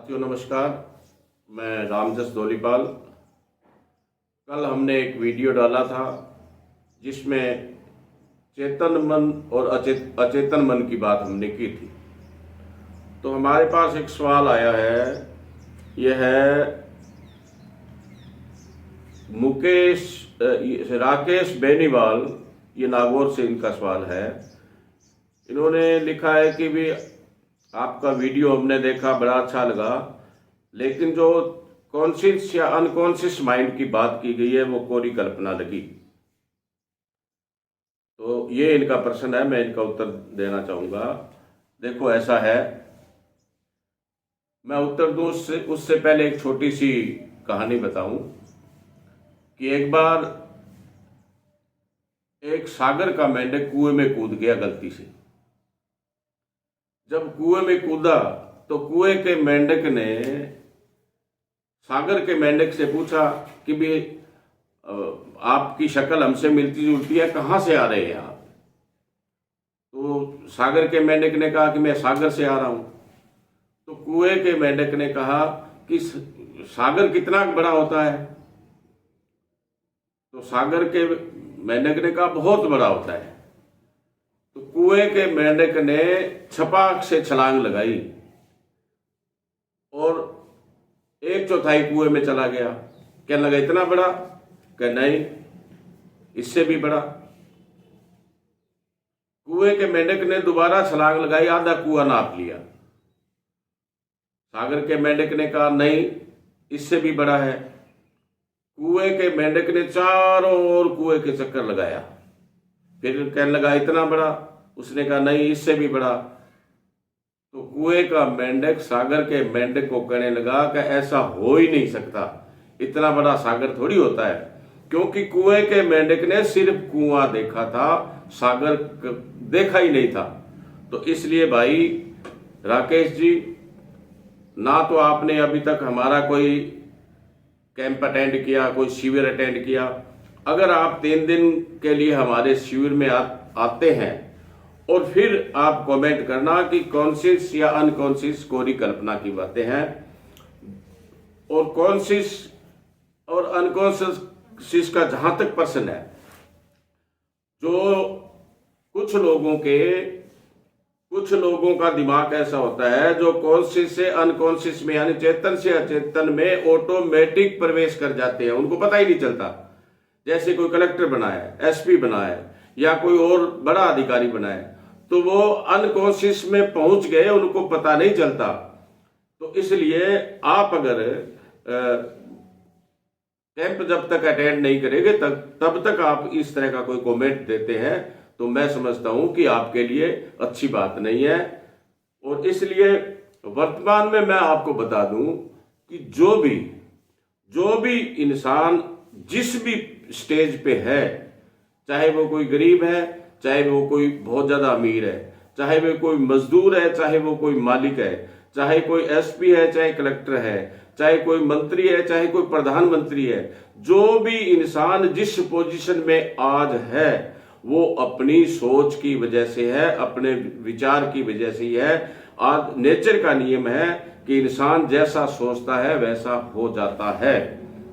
साथियों नमस्कार। मैं रामजस धोलीपाल। कल हमने एक वीडियो डाला था जिसमें चेतन मन और अचेतन मन की बात हमने की थी। तो हमारे पास एक सवाल आया है, यह है राकेश बेनीवाल, ये नागौर से इनका सवाल है। इन्होंने लिखा है कि भी आपका वीडियो हमने देखा, बड़ा अच्छा लगा, लेकिन जो कॉन्शियस या अनकॉन्शियस माइंड की बात की गई है वो कोरी कल्पना लगी। तो ये इनका प्रश्न है, मैं इनका उत्तर देना चाहूँगा। देखो ऐसा है, मैं उत्तर दूँ उससे पहले एक छोटी सी कहानी बताऊं कि एक बार एक सागर का मेंढक कुएं में कूद गया गलती से। जब कुएं में कूदा तो कुएं के मेंढक ने सागर के मेंढक से पूछा कि भी आपकी शक्ल हमसे मिलती जुलती है, कहाँ से आ रहे हैं आप? तो सागर के मेंढक ने कहा कि मैं सागर से आ रहा हूं। तो कुएं के मेंढक ने कहा कि सागर कितना बड़ा होता है? तो सागर के मेंढक ने कहा बहुत बड़ा होता है। तो कुएं के मेंढक ने छपाक से छलांग लगाई और 1/4 कुएं में चला गया। कहने लगा इतना बड़ा? कह नहीं, इससे भी बड़ा। कुएं के मेंढक ने दोबारा छलांग लगाई, आधा कुआं नाप लिया। सागर के मेंढक ने कहा नहीं, इससे भी बड़ा है। कुएं के मेंढक ने चारों ओर कुएं के चक्कर लगाया, फिर कहने लगा इतना बड़ा? उसने कहा नहीं, इससे भी बड़ा। तो कुएं का मेंढक सागर के मेंढक को कहने लगा कि ऐसा हो ही नहीं सकता, इतना बड़ा सागर थोड़ी होता है, क्योंकि कुएं के मेंढक ने सिर्फ कुआं देखा था, सागर देखा ही नहीं था। तो इसलिए भाई राकेश जी, ना तो आपने अभी तक हमारा कोई कैंप अटेंड किया, कोई शिविर अटेंड किया। अगर आप 3 दिन के लिए हमारे शिविर में आते हैं और फिर आप कमेंट करना कि कॉन्शियस या अनकॉन्शियस कोरी कल्पना की बातें हैं, और कॉन्शियस और अनकॉन्शियस का जहां तक प्रश्न है, जो कुछ लोगों का दिमाग ऐसा होता है जो कॉन्शियस से अनकॉन्शियस में यानी चेतन से अचेतन में ऑटोमेटिक प्रवेश कर जाते हैं, उनको पता ही नहीं चलता। जैसे कोई कलेक्टर बना है, एसपी बना है, या कोई और बड़ा अधिकारी बना है, तो वो अनकॉन्शियस में पहुंच गए, उनको पता नहीं चलता। तो इसलिए आप अगर कैंप जब तक अटेंड नहीं करेंगे तब तक आप इस तरह का कोई कमेंट देते हैं, तो मैं समझता हूं कि आपके लिए अच्छी बात नहीं है। और इसलिए वर्तमान में मैं आपको बता दूं कि जो भी इंसान जिस भी स्टेज पे है, चाहे वो कोई गरीब है, चाहे वो कोई बहुत ज्यादा अमीर है, चाहे वो कोई मजदूर है, चाहे वो कोई मालिक है, चाहे कोई एसपी है, चाहे कलेक्टर है, चाहे कोई मंत्री है, चाहे कोई प्रधानमंत्री है, जो भी इंसान जिस पोजीशन में आज है वो अपनी सोच की वजह से है, अपने विचार की वजह से ही है। आज नेचर का नियम है कि इंसान जैसा सोचता है वैसा हो जाता है।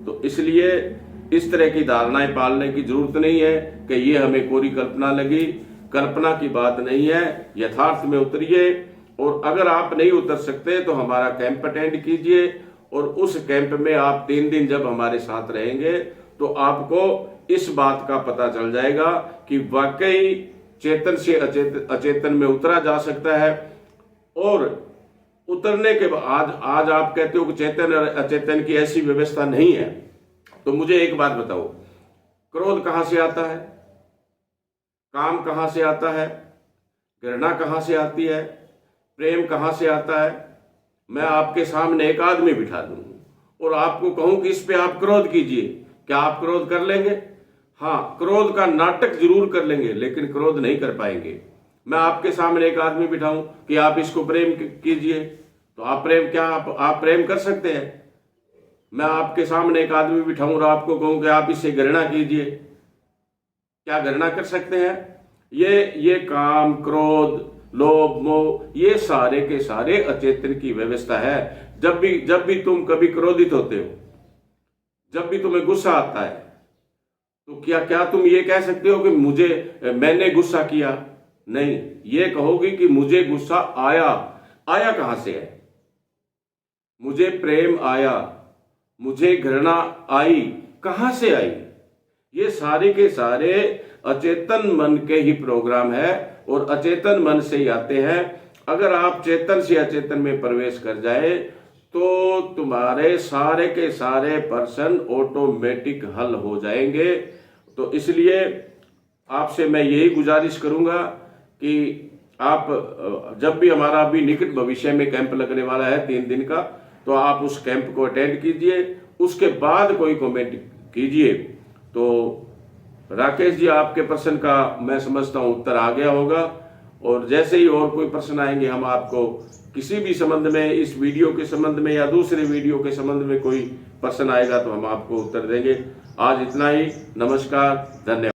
तो इसलिए इस तरह की धारणाएं पालने की जरूरत नहीं है कि ये हमें कोरी कल्पना लगी। कल्पना की बात नहीं है, यथार्थ में उतरिए। और अगर आप नहीं उतर सकते तो हमारा कैंप अटेंड कीजिए, और उस कैंप में आप 3 दिन जब हमारे साथ रहेंगे तो आपको इस बात का पता चल जाएगा कि वाकई चेतन से अचेतन में उतरा जा सकता है। और उतरने के बाद आज आप कहते हो कि चेतन और अचेतन की ऐसी व्यवस्था नहीं है, तो मुझे एक बात बताओ, क्रोध कहां से आता है? काम कहां से आता है? घृणा कहां से आती है? प्रेम कहां से आता है? मैं आपके सामने एक आदमी बिठा दूं और आपको कहूं कि इस पे आप क्रोध कीजिए, क्या आप क्रोध कर लेंगे? हाँ, क्रोध का नाटक जरूर कर लेंगे, लेकिन क्रोध नहीं कर पाएंगे। मैं आपके सामने एक आदमी बिठाऊं कि आप इसको प्रेम कीजिए, तो आप प्रेम कर सकते हैं? मैं आपके सामने एक आदमी बिठाऊं और आपको कहूं कि आप इससे घृणा कीजिए, क्या घृणा कर सकते हैं? ये काम, क्रोध, लोभ, मोह, ये सारे के सारे अचेतन की व्यवस्था है। जब भी तुम कभी क्रोधित होते हो, जब भी तुम्हें गुस्सा आता है, तो क्या तुम ये कह सकते हो कि मैंने गुस्सा किया? नहीं, ये कहोगे कि मुझे गुस्सा आया। आया कहां से है? मुझे प्रेम आया, मुझे घृणा आई, कहां से आई? ये सारे के सारे अचेतन मन के ही प्रोग्राम है और अचेतन मन से ही आते हैं। अगर आप चेतन से अचेतन में प्रवेश कर जाए तो तुम्हारे सारे के सारे प्रश्न ऑटोमेटिक हल हो जाएंगे। तो इसलिए आपसे मैं यही गुजारिश करूंगा कि आप जब भी हमारा अभी निकट भविष्य में कैंप लगने वाला है 3 दिन का, तो आप उस कैंप को अटेंड कीजिए, उसके बाद कोई कमेंट कीजिए। तो राकेश जी, आपके प्रश्न का मैं समझता हूं उत्तर आ गया होगा, और जैसे ही और कोई प्रश्न आएंगे हम आपको किसी भी संबंध में, इस वीडियो के संबंध में या दूसरे वीडियो के संबंध में कोई प्रश्न आएगा तो हम आपको उत्तर देंगे। आज इतना ही। नमस्कार, धन्यवाद।